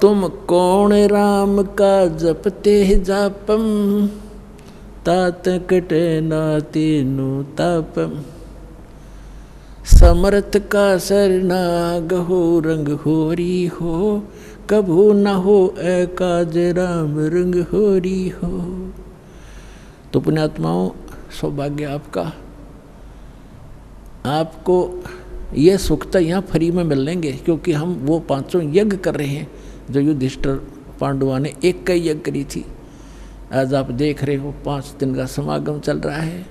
तुम कौन राम का जपते जापम, तात कटे नातिनु तापम। समर्थ का सरनाग हो रंग होरी हो, कभू न हो एकाज राम रंग होरी हो। तो पुण्यात्माओं, सौभाग्य आपका, आपको ये सुख तो यहाँ फ्री में मिल लेंगे, क्योंकि हम वो पांचों यज्ञ कर रहे हैं जो युधिष्ठिर पांडवा ने एक कई यज्ञ करी थी। आज आप देख रहे हो 5 दिन का समागम चल रहा है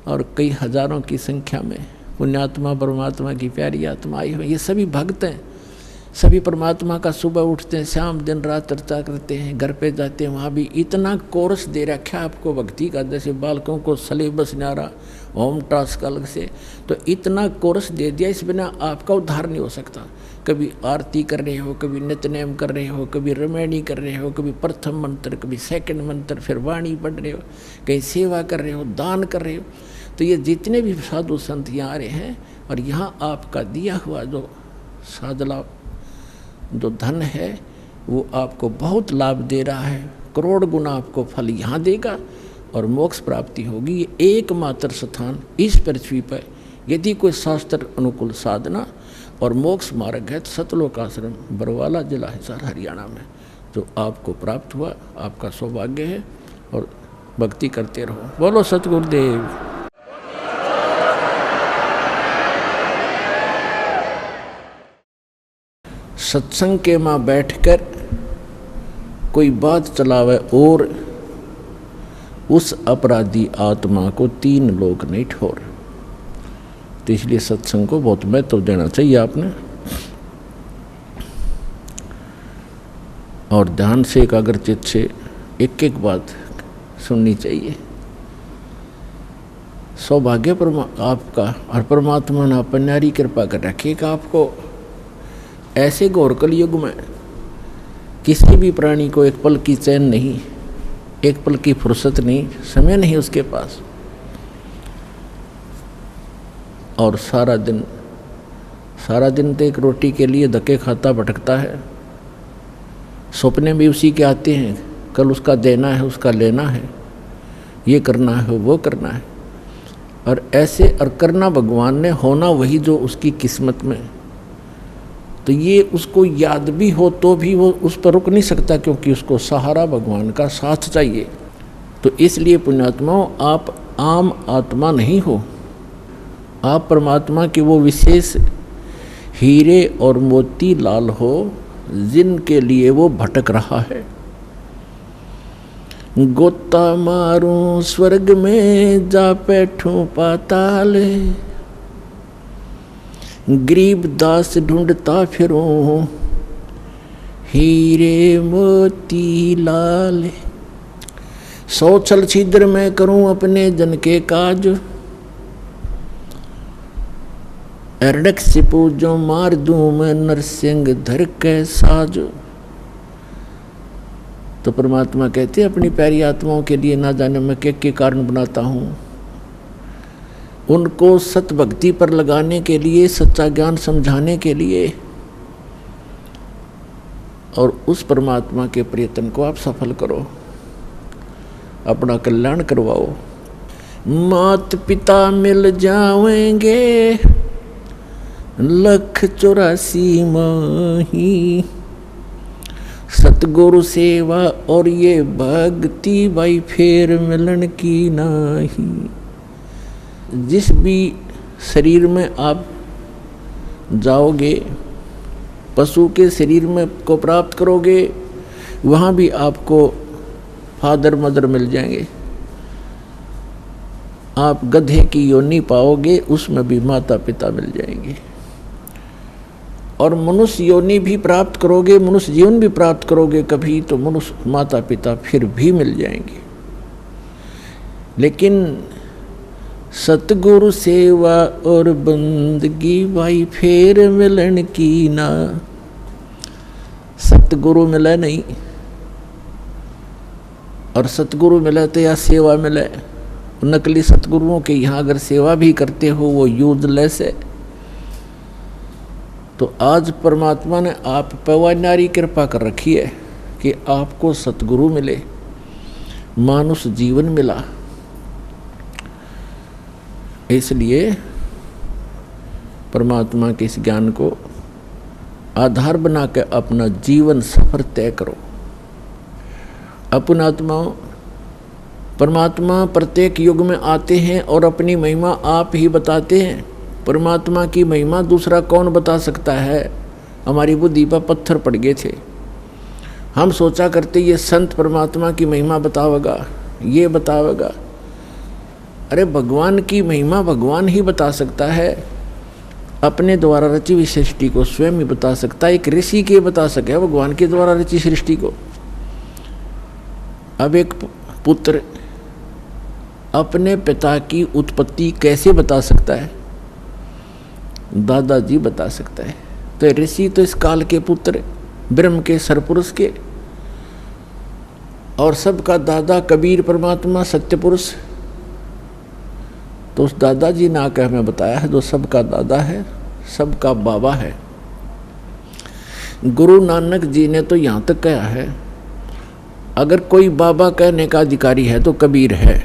और कई हजारों की संख्या में पुण्यात्मा परमात्मा की प्यारी आत्मा आई हो। ये सभी भक्त हैं, सभी परमात्मा का सुबह उठते हैं, शाम दिन रात चर्चा करते हैं, घर पे जाते हैं, वहाँ भी इतना कोर्स दे रखा है आपको भक्ति का, जैसे बालकों को सलेबस न्यारा होम टास्क अलग से, तो इतना कोर्स दे दिया, इस बिना आपका उद्धार नहीं हो सकता। कभी आरती कर रहे हो, कभी नित्यनेम कर रहे हो, कभी रमैनी कर रहे हो, कभी प्रथम मंत्र, कभी सेकंड मंत्र, फिर वाणी पढ़ रहे हो, कहीं सेवा कर रहे हो, दान कर रहे हो। तो ये जितने भी साधु संत यहाँ आ रहे हैं, और यहाँ आपका दिया हुआ जो साधला जो धन है वो आपको बहुत लाभ दे रहा है, करोड़ गुना आपको फल यहाँ देगा और मोक्ष प्राप्ति होगी। ये एकमात्र स्थान इस पृथ्वी पर यदि कोई शास्त्र अनुकूल साधना और मोक्ष मार्ग है तो सतलोक आश्रम बरवाला जिला हिसार हरियाणा में जो आपको प्राप्त हुआ, आपका सौभाग्य है। और भक्ति करते रहो। बोलो सतगुरुदेव। सत्संग के माँ बैठकर कोई बात चलावे और उस अपराधी आत्मा को 3 लोग नहीं ठोर, तो इसलिए सत्संग को बहुत महत्व देना चाहिए आपने। और ध्यान से एकाग्रचित्त से एक एक बात सुननी चाहिए। सौभाग्य आपका, और परमात्मा ने अपनी कृपा कर रखेगा आपको। ऐसे घोर कलयुग में किसी भी प्राणी को एक पल की चैन नहीं, एक पल की फुर्सत नहीं, समय नहीं उसके पास, और सारा दिन तो एक रोटी के लिए धक्के खाता भटकता है। सपने भी उसी के आते हैं, कल उसका देना है, उसका लेना है, ये करना है, वो करना है, और ऐसे और करना भगवान ने, होना वही जो उसकी किस्मत में। तो ये उसको याद भी हो तो भी वो उस पर रुक नहीं सकता, क्योंकि उसको सहारा भगवान का साथ चाहिए। तो इसलिए पुण्यात्माओं, आप आम आत्मा नहीं हो, आप परमात्मा के वो विशेष हीरे और मोती लाल हो जिनके लिए वो भटक रहा है। गोता मारूं स्वर्ग में, जा बैठूं पाताल, गरीब दास ढूंढता फिरूं हीरे मोती लाल। 100 छल छिद्र में करूं अपने जन के काज, एरडक से पूजो मार दूं मैं नरसिंह धर के साज। तो परमात्मा कहते अपनी प्यारी आत्माओं के लिए ना जाने मैं के कारण बनाता हूँ, उनको सत भक्ति पर लगाने के लिए, सच्चा ज्ञान समझाने के लिए, और उस परमात्मा के प्रयत्न को आप सफल करो, अपना कल्याण करवाओ। मात पिता मिल जाएंगे 184 माही, सतगुरु सेवा और ये भक्ति भाई फेर मिलन की नाही। जिस भी शरीर में आप जाओगे, पशु के शरीर में को प्राप्त करोगे, वहाँ भी आपको फादर मदर मिल जाएंगे। आप गधे की योनि पाओगे, उसमें भी माता पिता मिल जाएंगे। और मनुष्य योनि भी प्राप्त करोगे, मनुष्य जीवन भी प्राप्त करोगे कभी, तो मनुष्य माता पिता फिर भी मिल जाएंगे। लेकिन सतगुरु सेवा और बंदगी भाई फेर मिलन की ना। सतगुरु मिले नहीं, और सतगुरु मिले तो या सेवा मिले। नकली सतगुरुओं के यहाँ अगर सेवा भी करते हो वो यूजलेस है। तो आज परमात्मा ने आप पर नारी कृपा कर रखी है कि आपको सतगुरु मिले, मानुष जीवन मिला। इसलिए परमात्मा के इस ज्ञान को आधार बना के अपना जीवन सफर तय करो। अपन आत्माओं, परमात्मा प्रत्येक युग में आते हैं और अपनी महिमा आप ही बताते हैं। परमात्मा की महिमा दूसरा कौन बता सकता है? हमारी बुद्धि पर पत्थर पड़ गए थे। हम सोचा करते ये संत परमात्मा की महिमा बतावेगा, ये बतावेगा। अरे भगवान की महिमा भगवान ही बता सकता है, अपने द्वारा रची हुई सृष्टि को स्वयं ही बता सकता है। एक ऋषि के बता सके भगवान के द्वारा रची सृष्टि को। अब एक पुत्र अपने पिता की उत्पत्ति कैसे बता सकता है? दादाजी बता सकता है। तो ऋषि तो इस काल के पुत्र, ब्रह्म के सरपुरुष के, और सबका दादा कबीर परमात्मा सत्य पुरुष। तो उस दादाजी ने आकर हमें बताया है जो सबका दादा है, सबका बाबा है। गुरु नानक जी ने तो यहाँ तक कहा है, अगर कोई बाबा कहने का अधिकारी है तो कबीर है।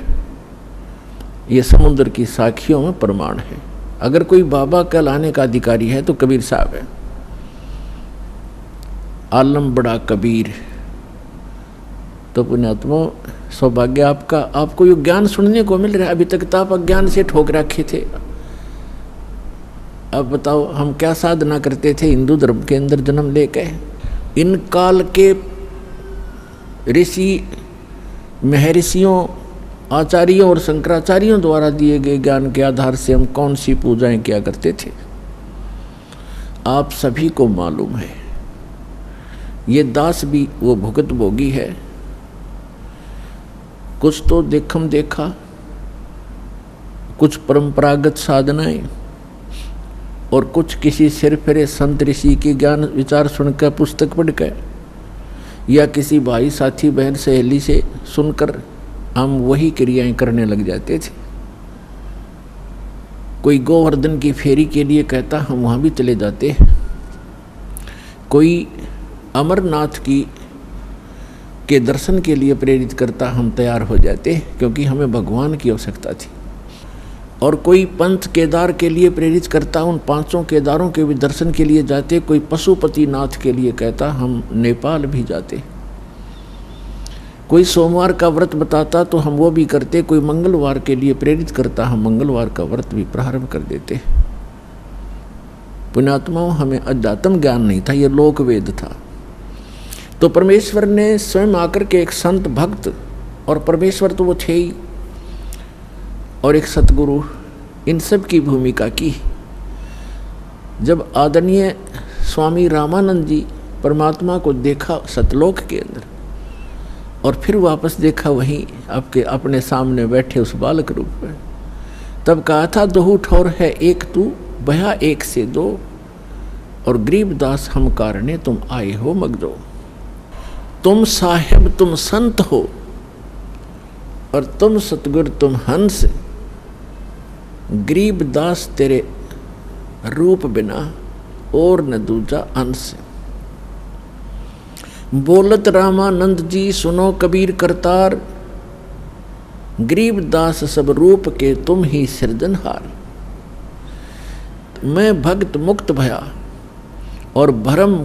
ये समुद्र की साखियों में प्रमाण है। अगर कोई बाबा कहलाने का अधिकारी है तो कबीर साहब है। आलम बड़ा कबीर। तो पुण्यात्मा, सौभाग्य आपका, आपको ये ज्ञान सुनने को मिल रहा है। अभी तक तो आप अज्ञान से ठोक रखे थे। अब बताओ हम क्या साधना करते थे हिंदू धर्म के अंदर जन्म लेके। इन काल के ऋषि, महर्षियों, आचार्यों और शंकराचार्यों द्वारा दिए गए ज्ञान के आधार से हम कौन सी पूजाएं किया करते थे, आप सभी को मालूम है। ये दास भी वो भुगत भोगी है। कुछ तो देखम देखा, कुछ परंपरागत साधनाएं, और कुछ किसी सिर फिरे संत ऋषि के ज्ञान विचार सुनकर, पुस्तक पढ़कर, या किसी भाई साथी बहन सहेली से सुनकर हम वही क्रियाएं करने लग जाते थे। कोई गोवर्धन की फेरी के लिए कहता, हम वहाँ भी चले जाते। कोई अमरनाथ के दर्शन के लिए प्रेरित करता, हम तैयार हो जाते, क्योंकि हमें भगवान की आवश्यकता थी। और कोई पंथ केदार के लिए प्रेरित करता, उन 5 केदारों के भी दर्शन के लिए जाते। कोई पशुपति नाथ के लिए कहता, हम नेपाल भी जाते। कोई सोमवार का व्रत बताता तो हम वो भी करते। कोई मंगलवार के लिए प्रेरित करता, हम मंगलवार का व्रत भी प्रारंभ कर देते। पुण्यात्माओं, हमें अध्यात्म ज्ञान नहीं था, ये लोक वेद था। तो परमेश्वर ने स्वयं आकर के एक संत भक्त, और परमेश्वर तो वो थे ही, और एक सतगुरु, इन सब की भूमिका की। जब आदरणीय स्वामी रामानंद जी परमात्मा को देखा सतलोक के अंदर, और फिर वापस देखा वहीं आपके अपने सामने बैठे उस बालक रूप में, तब कहा था, दोहू ठौर है एक तू, बया एक से दो, और गरीबदास हम कारणे तुम आए हो मगदो। तुम साहेब तुम संत हो, और तुम सतगुर तुम हंस। गरीबदास तेरे रूप बिना और न दूजा अंश। बोलत रामानंद जी सुनो कबीर करतार, गरीबदास सब रूप के तुम ही सृजनहार। मैं भक्त मुक्त भया और भरम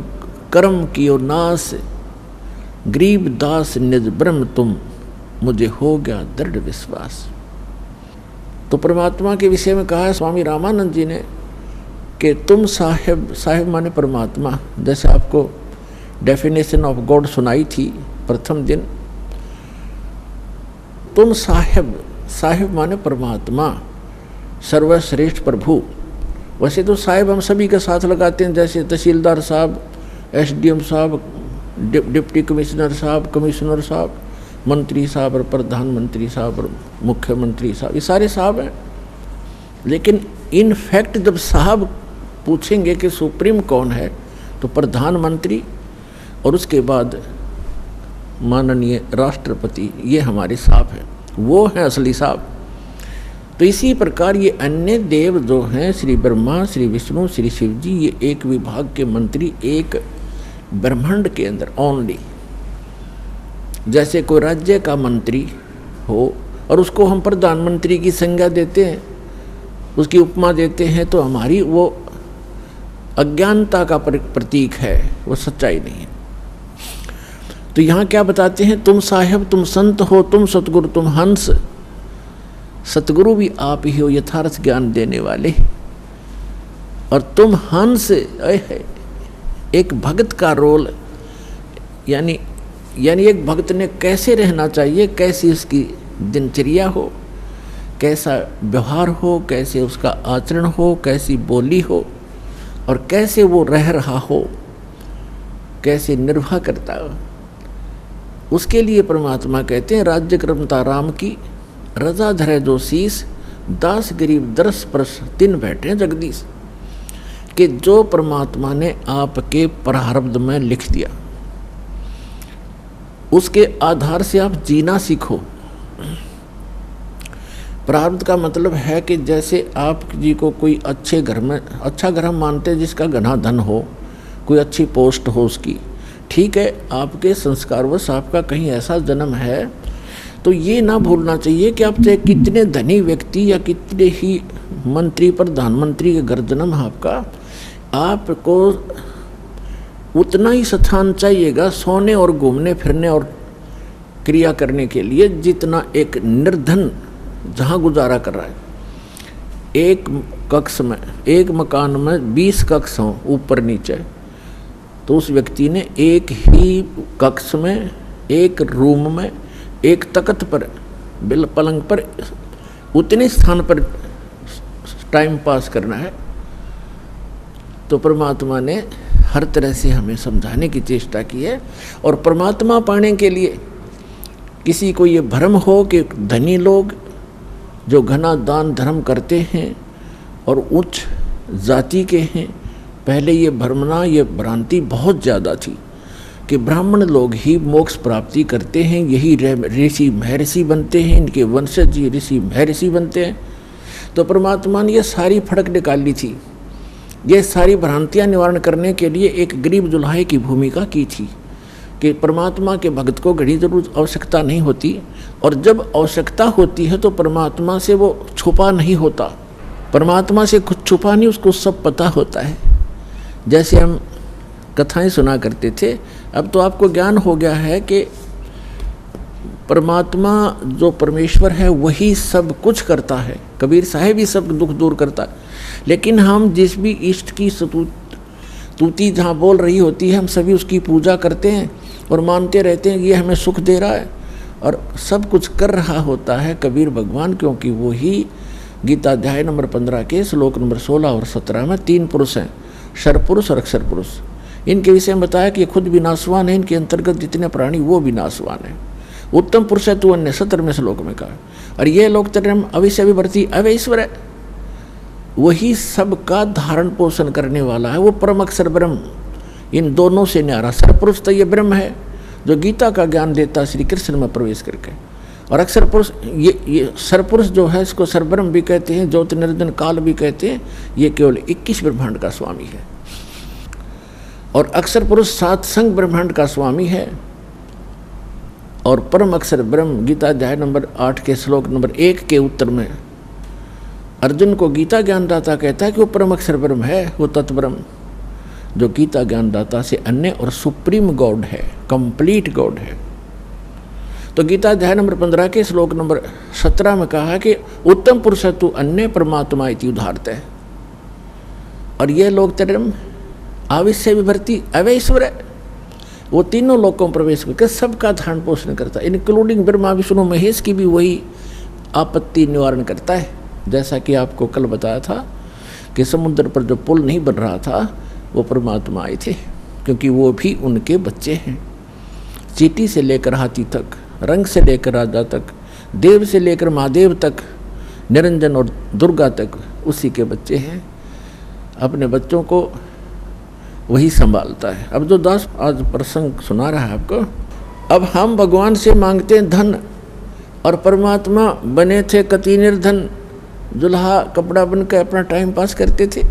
कर्म कियो नाश, गरीबदास निज ब्रह्म तुम मुझे हो गया दृढ़ विश्वास। तो परमात्मा के विषय में कहा है स्वामी रामानंद जी ने कि तुम साहेब, साहेब माने परमात्मा। जैसे आपको डेफिनेशन ऑफ गॉड सुनाई थी प्रथम दिन, तुम साहेब, साहेब माने परमात्मा, सर्वश्रेष्ठ प्रभु। वैसे तो साहेब हम सभी के साथ लगाते हैं, जैसे तहसीलदार साहब, एसडीएम साहब, डिप्टी कमिश्नर साहब, कमिश्नर साहब, मंत्री साहब और प्रधानमंत्री साहब और मुख्यमंत्री साहब, ये सारे साहब हैं। लेकिन इन फैक्ट जब साहब पूछेंगे कि सुप्रीम कौन है, तो प्रधानमंत्री और उसके बाद माननीय राष्ट्रपति, ये हमारे साहब हैं, वो हैं असली साहब। तो इसी प्रकार ये अन्य देव जो हैं, श्री ब्रह्मा, श्री विष्णु, श्री शिव जी, ये एक विभाग के मंत्री एक ब्रह्मांड के अंदर ओनली। जैसे कोई राज्य का मंत्री हो और उसको हम प्रधानमंत्री की संज्ञा देते हैं, उसकी उपमा देते हैं, तो हमारी वो अज्ञानता का प्रतीक है, वो सच्चाई नहीं है। तो यहाँ क्या बताते हैं, तुम साहेब, तुम संत हो, तुम सतगुरु, तुम हंस। सतगुरु भी आप ही हो, यथार्थ ज्ञान देने वाले, और तुम हंस। एक भक्त का रोल, यानी एक भक्त ने कैसे रहना चाहिए, कैसी उसकी दिनचर्या हो, कैसा व्यवहार हो, कैसे उसका आचरण हो, कैसी बोली हो, और कैसे वो रह रहा हो, कैसे निर्वाह करता हो, उसके लिए परमात्मा कहते हैं, राज्य क्रमता राम की, रजा धरे जो शीस, दास गरीब दरस परस, तीन बैठे जगदीश। कि जो परमात्मा ने आपके प्रारब्ध में लिख दिया, उसके आधार से आप जीना सीखो। प्रारब्ध का मतलब है कि जैसे आप जी को कोई अच्छे घर में, अच्छा घर हम मानते हैं जिसका घना धन हो, कोई अच्छी पोस्ट हो उसकी, ठीक है, आपके संस्कारवश आपका कहीं ऐसा जन्म है, तो ये ना भूलना चाहिए कि आप चाहे कितने धनी व्यक्ति या कितने ही मंत्री, प्रधानमंत्री के घर जन्म है आपका, आपको उतना ही स्थान चाहिएगा सोने और घूमने फिरने और क्रिया करने के लिए, जितना एक निर्धन जहाँ गुजारा कर रहा है। एक कक्ष में, एक मकान में 20 कक्ष हों ऊपर नीचे, तो उस व्यक्ति ने एक ही कक्ष में, एक रूम में, एक तख्त पर, बिल पलंग पर, उतने स्थान पर टाइम पास करना है। तो परमात्मा ने हर तरह से हमें समझाने की चेष्टा की है। और परमात्मा पाने के लिए किसी को ये भ्रम हो कि धनी लोग जो घना दान धर्म करते हैं और उच्च जाति के हैं, पहले ये भ्रमना, ये भ्रांति बहुत ज़्यादा थी कि ब्राह्मण लोग ही मोक्ष प्राप्ति करते हैं, यही ऋषि महर्षि बनते हैं, इनके वंशज ही ऋषि महर्षि बनते हैं। तो परमात्मा ने ये सारी फड़क निकाली थी, ये सारी भ्रांतियाँ निवारण करने के लिए एक गरीब जुल्हाई की भूमिका की थी कि परमात्मा के भक्त को घड़ी जरूर आवश्यकता नहीं होती, और जब आवश्यकता होती है तो परमात्मा से वो छुपा नहीं होता, परमात्मा से कुछ छुपा नहीं, उसको सब पता होता है। जैसे हम कथाएं सुना करते थे, अब तो आपको ज्ञान हो गया है कि परमात्मा जो परमेश्वर है वही सब कुछ करता है, कबीर साहब ही सब दुख दूर करता है। लेकिन हम जिस भी इष्ट की स्तुति जहाँ बोल रही होती है, हम सभी उसकी पूजा करते हैं और मानते रहते हैं कि ये हमें सुख दे रहा है, और सब कुछ कर रहा होता है कबीर भगवान, क्योंकि वो ही गीता अध्याय नंबर 15 के श्लोक नंबर 16 और 17 में 3 पुरुष हैं, शर पुरुष और अक्षर पुरुष। इनके विषय में बताया कि ये खुद विनाशवान है, इनके अंतर्गत जितने प्राणी वो विनाशवान है। उत्तम पुरुष है तू अन्य, 17वें श्लोक में कहा। और ये लोग तरम अविश्य विवर्ती अवैश्वर है, वही सबका धारण पोषण करने वाला है, वो परम अक्षर ब्रह्म। इन दोनों से न्यारा सरपुरुष तो ये ब्रह्म है जो गीता का ज्ञान देता श्री कृष्ण में प्रवेश करके, और अक्षर पुरुष ये सरपुरुष जो है, इसको सरब्रह्म भी कहते हैं, ज्योति निरंजन काल भी कहते हैं, ये केवल 21 ब्रह्मांड का स्वामी है। और अक्षर पुरुष 7 संग ब्रह्मांड का स्वामी है। और परम अक्षर ब्रह्म गीता अध्याय नंबर 8 के श्लोक नंबर 1 के उत्तर में अर्जुन को गीता ज्ञानदाता कहता है कि वो परम अक्षर ब्रह्म है, वो तत्ब्रह्म जो गीता ज्ञानदाता से अन्य और सुप्रीम गॉड है, कंप्लीट गॉड है। तो गीता अध्याय नंबर 15 के श्लोक नंबर 17 में कहा कि उत्तम पुरुष तु अन्य परमात्मा इति उदाहरत है। और ये लोग तरम आविश्य विभर्ती अवैश्वर है, वो तीनों लोगों में प्रवेश करके सबका धारण पोषण करता है, इंक्लूडिंग ब्रह्मा विष्णु महेश की भी वही आपत्ति निवारण करता है। जैसा कि आपको कल बताया था कि समुद्र पर जो पुल नहीं बन रहा था वो परमात्मा आए थे, क्योंकि वो भी उनके बच्चे हैं। चींटी से लेकर हाथी तक, रंग से लेकर राजा तक, देव से लेकर महादेव तक, निरंजन और दुर्गा तक उसी के बच्चे हैं। अपने बच्चों को वही संभालता है। अब जो दास आज प्रसंग सुना रहा है आपको, अब हम भगवान से मांगते हैं धन, और परमात्मा बने थे कति निर्धन, दुल्हा कपड़ा बन कर अपना टाइम पास करते थे।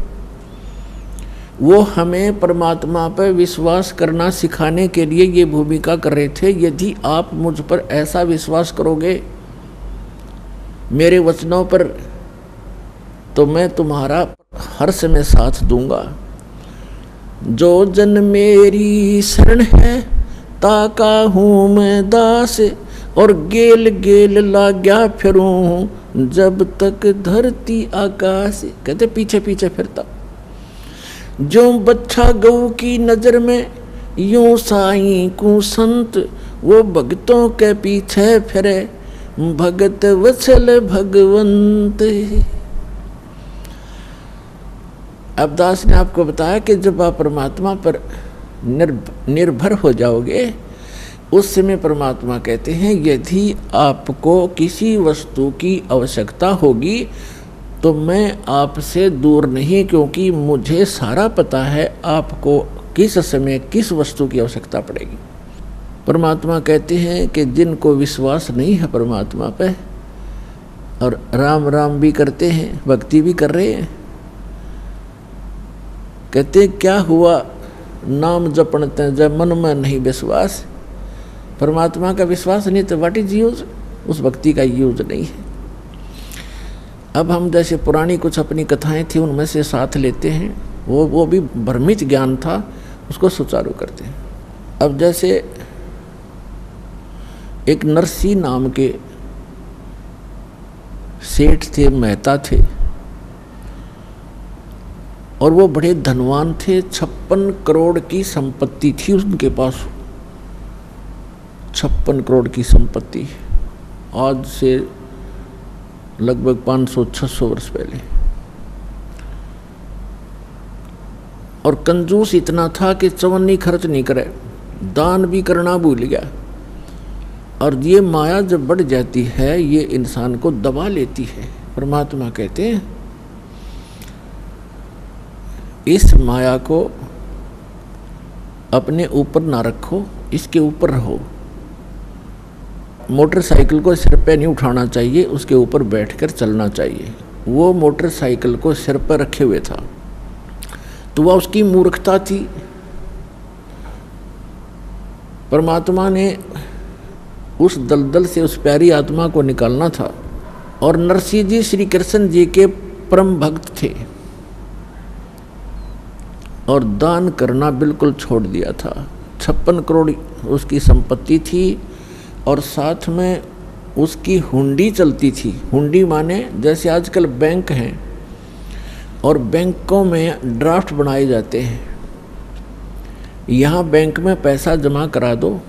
वो हमें परमात्मा पर विश्वास करना सिखाने के लिए ये भूमिका कर रहे थे। यदि आप मुझ पर ऐसा विश्वास करोगे, मेरे वचनों पर, तो मैं तुम्हारा हर समय साथ दूंगा। जो जन मेरी शरण है, ताका हूँ मैं दास, और गेल गेल लाग्या फिरूं, जब तक धरती आकाश। कहते पीछे पीछे फिरता, जो बच्चा गऊ की नजर में, यूं साईं को संत, वो भक्तों के पीछे फिरे, भगत वत्सल भगवंत। अब दास ने आपको बताया कि जब आप परमात्मा पर निर्भर हो जाओगे, उस समय परमात्मा कहते हैं यदि आपको किसी वस्तु की आवश्यकता होगी तो मैं आपसे दूर नहीं, क्योंकि मुझे सारा पता है आपको किस समय किस वस्तु की आवश्यकता पड़ेगी। परमात्मा कहते हैं कि जिनको विश्वास नहीं है परमात्मा पे, और राम राम भी करते हैं, भक्ति भी कर रहे हैं, कहते क्या हुआ नाम जपणते जब मन में नहीं विश्वास। परमात्मा का विश्वास नहीं तो व्हाट इज यूज, उस भक्ति का यूज नहीं है। अब हम जैसे पुरानी कुछ अपनी कथाएं थी उनमें से साथ लेते हैं, वो भी भ्रमित ज्ञान था, उसको सुचारू करते हैं। अब जैसे एक नरसी नाम के सेठ थे, मेहता थे, और वो बड़े धनवान थे। 56 करोड़ की संपत्ति थी उनके पास, 56 करोड़ की संपत्ति, आज से लगभग 500-600 वर्ष पहले। और कंजूस इतना था कि चवन्नी खर्च नहीं करे, दान भी करना भूल गया। और ये माया जब बढ़ जाती है, ये इंसान को दबा लेती है। परमात्मा कहते हैं इस माया को अपने ऊपर ना रखो, इसके ऊपर रहो। मोटरसाइकिल को सिर पे नहीं उठाना चाहिए, उसके ऊपर बैठकर चलना चाहिए। वो मोटरसाइकिल को सिर पर रखे हुए था, तो वह उसकी मूर्खता थी। परमात्मा ने उस दलदल से उस प्यारी आत्मा को निकालना था। और नरसिंह जी श्री कृष्ण जी के परम भक्त थे, और दान करना बिल्कुल छोड़ दिया था। 56 करोड़ उसकी संपत्ति थी, और साथ में उसकी हुंडी चलती थी। हुंडी माने जैसे आजकल बैंक हैं और बैंकों में ड्राफ्ट बनाए जाते हैं। यहाँ बैंक में पैसा जमा करा दो,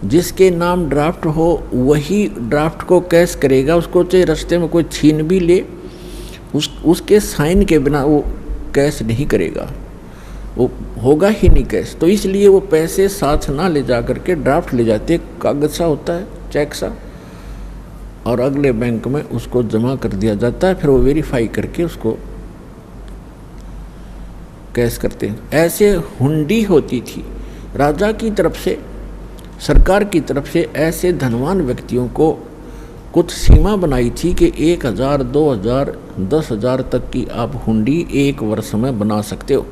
जिसके नाम ड्राफ्ट हो वही ड्राफ्ट को कैश करेगा। उसको चाहे रास्ते में कोई छीन भी ले, उसके साइन के बिना वो कैश नहीं करेगा, वो होगा ही नहीं कैश। तो इसलिए वो पैसे साथ ना ले जा करके ड्राफ्ट ले जाते, कागज सा होता है, चेक सा, और अगले बैंक में उसको जमा कर दिया जाता है। फिर वो वेरीफाई करके उसको कैश करते हैं। ऐसे हुंडी होती थी राजा की तरफ से, सरकार की तरफ से। ऐसे धनवान व्यक्तियों को कुछ सीमा बनाई थी कि 1000, 2000, 10,000 तक की आप हुंडी एक वर्ष में बना सकते हो,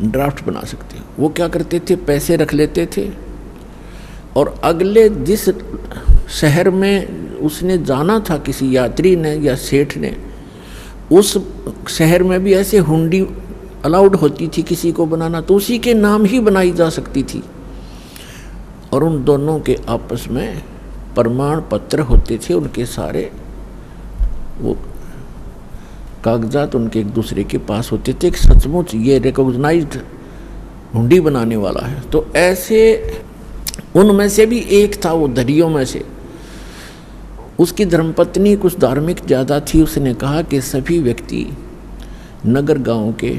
ड्राफ्ट बना सकते हो। वो क्या करते थे, पैसे रख लेते थे, और अगले जिस शहर में उसने जाना था किसी यात्री ने या सेठ ने, उस शहर में भी ऐसे हुंडी अलाउड होती थी किसी को बनाना, तो उसी के नाम ही बनाई जा सकती थी। और उन दोनों के आपस में प्रमाण पत्र होते थे, उनके सारे वो कागजात उनके एक दूसरे के पास होते थे कि सचमुच ये रिकॉग्नाइज्ड हुंडी बनाने वाला है। तो ऐसे उनमें से भी एक था, वो दरियों में से। उसकी धर्मपत्नी कुछ धार्मिक ज़्यादा थी। उसने कहा कि सभी व्यक्ति नगर गांव के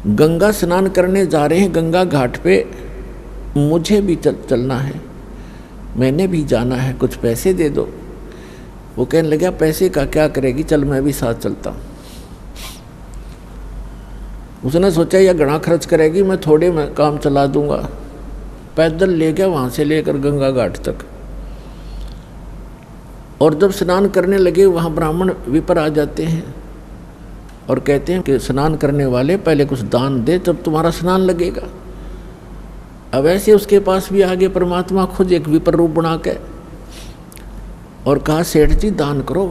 गंगा स्नान करने जा रहे हैं, गंगा घाट पे मुझे भी चलना है, मैंने भी जाना है, कुछ पैसे दे दो। वो कहने लगा पैसे का क्या करेगी, चल मैं भी साथ चलता हूँ। उसने सोचा यह घना खर्च करेगी, मैं थोड़े में काम चला दूंगा। पैदल ले गया वहाँ से लेकर गंगा घाट तक। और जब स्नान करने लगे वहाँ ब्राह्मण विपर आ जाते हैं और कहते हैं कि स्नान करने वाले पहले कुछ दान दे तब तुम्हारा स्नान लगेगा। अब ऐसे उसके पास भी आगे परमात्मा खुद एक विपर रूप बना के और कहा सेठ जी दान करो,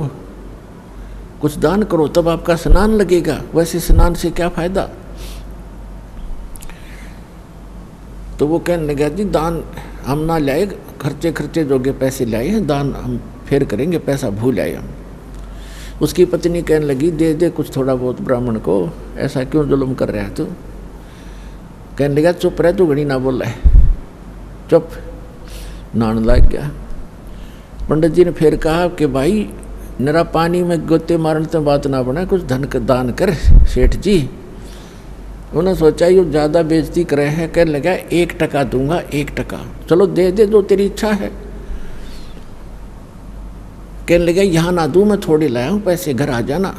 कुछ दान करो तब आपका स्नान लगेगा, वैसे स्नान से क्या फायदा। तो वो कहने लगा जी दान हम ना लाए, खर्चे जोगे पैसे लाए हैं, दान हम फिर करेंगे, पैसा भूल आए हम। उसकी पत्नी कहने लगी दे दे कुछ थोड़ा बहुत ब्राह्मण को, ऐसा क्यों जुल्म कर रहा है तू। कहने लगा चुप रह तू, घड़ी ना बोल रहा है, चुप। नहाने लग गया। पंडित जी ने फिर कहा कि भाई नरा पानी में गोते मारने तो बात ना बना, कुछ धन का दान कर सेठ जी। उन्होंने सोचा ये ज़्यादा बेइज्जती करे है। कहने लगा 1 टका दूंगा, 1 टका। चलो दे दे जो तेरी इच्छा है। कहने लगा यहाँ ना दूँ, मैं थोड़ी लाया हूँ पैसे, घर आ जाना,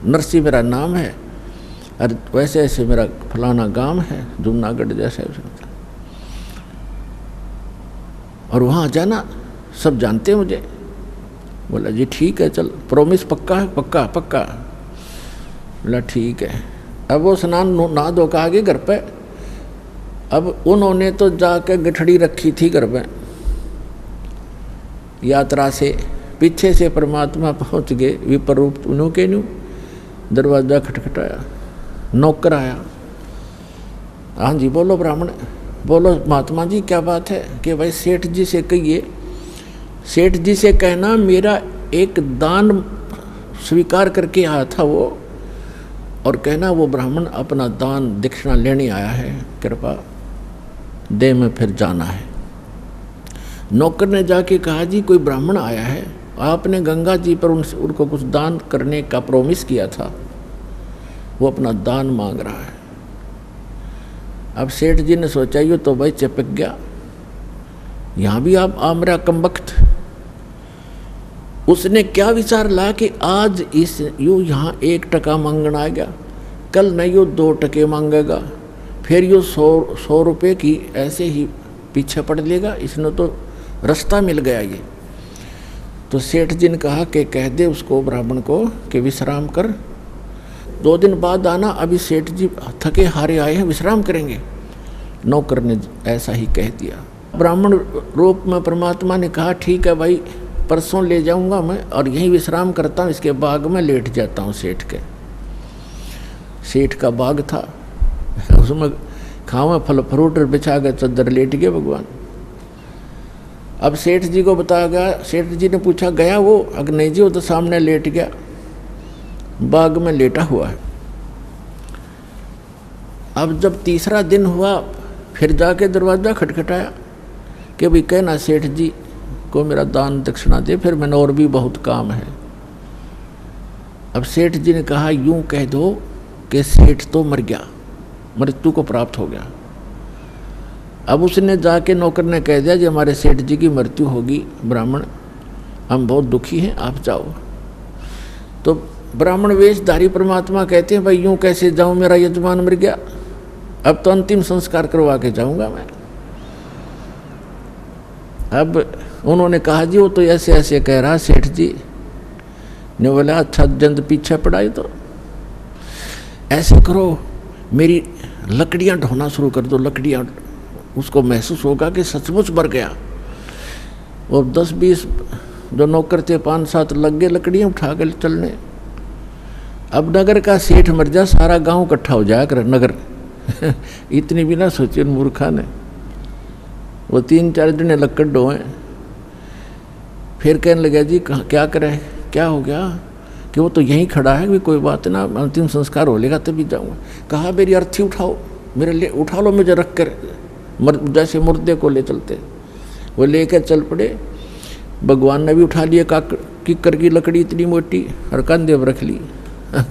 नरसी मेरा नाम है और वैसे ऐसे मेरा फलाना गांव है जूनागढ़ जैसे, और वहाँ आ जाना, सब जानते हैं मुझे। बोला जी ठीक है चल, प्रॉमिस पक्का है? पक्का पक्का। बोला ठीक है। अब वो स्नान नहा धो के आ गए घर पे। अब उन्होंने तो जाके गठड़ी रखी थी घर में यात्रा से, पीछे से परमात्मा पहुंच गए विपर रूप उन्हों के न्यू। दरवाजा खटखटाया, नौकर आया। हाँ जी बोलो ब्राह्मण, बोलो महात्मा जी क्या बात है। कि भाई सेठ जी से कहिए, सेठ जी से कहना मेरा एक दान स्वीकार करके आया था वो, और कहना वो ब्राह्मण अपना दान दक्षिणा लेने आया है, कृपा दे में फिर जाना है। नौकर ने जाके कहा जी कोई ब्राह्मण आया है, आपने गंगा जी पर उनको कुछ दान करने का प्रॉमिस किया था, वो अपना दान मांग रहा है। अब सेठ जी ने सोचा ये तो भाई चिपक गया, यहाँ भी आप आमरा कमबख्त। उसने क्या विचार ला कि आज इस यू यहाँ 1 टका मांगना आ गया, कल नहीं यू 2 टके मांगेगा, फिर यू 100 रुपये की ऐसे ही पीछे पड़ लेगा। इसने तो रास्ता मिल गया ये। तो सेठ जी ने कहा कि कह दे उसको ब्राह्मण को कि विश्राम कर, 2 दिन बाद आना, अभी सेठ जी थके हारे आए हैं, विश्राम करेंगे। नौकर ने ऐसा ही कह दिया। ब्राह्मण रूप में परमात्मा ने कहा ठीक है भाई, परसों ले जाऊंगा मैं और यहीं विश्राम करता हूँ, इसके बाग में लेट जाता हूँ। सेठ का बाग था, उसमें खावे फल फ्रूट बिछा कर चद्दर लेट गए भगवान। अब सेठ जी को बताया गया, सेठ जी ने पूछा गया वो? अगर नहीं जी वो तो सामने लेट गया, बाग में लेटा हुआ है। अब जब तीसरा दिन हुआ फिर जाके दरवाज़ा खटखटाया कि भाई कहना सेठ जी को मेरा दान दक्षिणा दे, फिर मैंने और भी बहुत काम है। अब सेठ जी ने कहा यूं कह दो कि सेठ तो मर गया, मृत्यु को प्राप्त हो गया। अब उसने जाके नौकर ने कह दिया जी हमारे सेठ जी की मृत्यु होगी ब्राह्मण, हम बहुत दुखी हैं, आप जाओ। तो ब्राह्मण वेशधारी परमात्मा कहते हैं भाई यूं कैसे जाऊं, मेरा यजमान मर गया, अब तो अंतिम संस्कार करवा के जाऊंगा मैं। अब उन्होंने कहा जी वो तो ऐसे ऐसे कह रहा सेठ जी ने। बोला अच्छा जंद पीछे पड़ाई, तो ऐसे करो मेरी लकड़ियां ढोना शुरू कर दो, लकड़ियां, उसको महसूस होगा कि सचमुच मर गया। और 10-20 जो नौकर थे 5-7 लग गए लकड़ियां उठा कर चलने। अब नगर का सेठ मर जा, सारा गांव इकट्ठा हो जाया कर नगर इतनी भी ना सोचे मूर्खा ने। वो 3-4 जने लकड़ ढोए, फिर कहने लगा जी क्या करे, क्या हो गया? कि वो तो यहीं खड़ा है, भी कोई बात ना, अंतिम संस्कार हो लेगा तभी जाऊँगा। कहा मेरी अर्थी उठाओ, मेरे लिए उठा लो, मुझे रख कर जैसे मुर्दे को ले चलते। वो लेकर चल पड़े। भगवान ने भी उठा लिया किक्कर की लकड़ी इतनी मोटी और कंधे पर रख ली।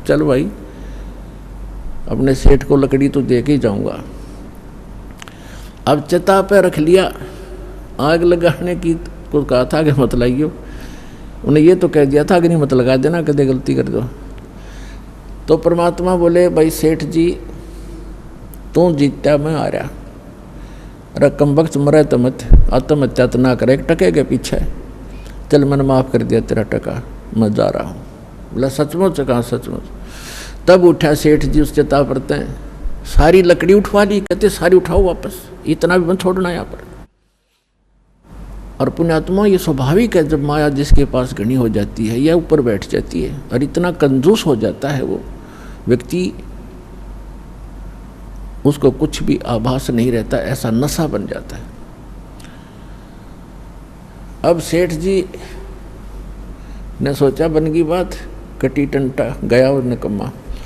चल भाई अपने सेठ को लकड़ी तो दे के ही जाऊँगा। अब चिता पे रख लिया, आग लगाने की को कहा था कि मत लाइयो, उन्हें ये तो कह दिया था कि नहीं मत लगा देना, कदे गलती कर दो। तो परमात्मा बोले भाई सेठ जी तू जीता मैं आ रहा, रकम वक्त मरे तो मत, आत्महत्या तो ना करे, 1 टके के पीछे चल मैंने माफ़ कर दिया तेरा टका, मैं जा रहा हूँ। बोला सचमुच? कहाँ सचमुच? तब उठा सेठ जी, उसके तापरते हैं, सारी लकड़ी उठवा ली। कहते सारी उठाओ वापस, इतना भी मत छोड़ना यहाँ पर। और पुण्यात्मा ये स्वाभाविक है, जब माया जिसके पास घनी हो जाती है या ऊपर बैठ जाती है और इतना कंजूस हो जाता है वो व्यक्ति, उसको कुछ भी आभास नहीं रहता, ऐसा नशा बन जाता है। अब सेठ जी ने सोचा बन गई बात, कटी टंटा गया और निकम्मा।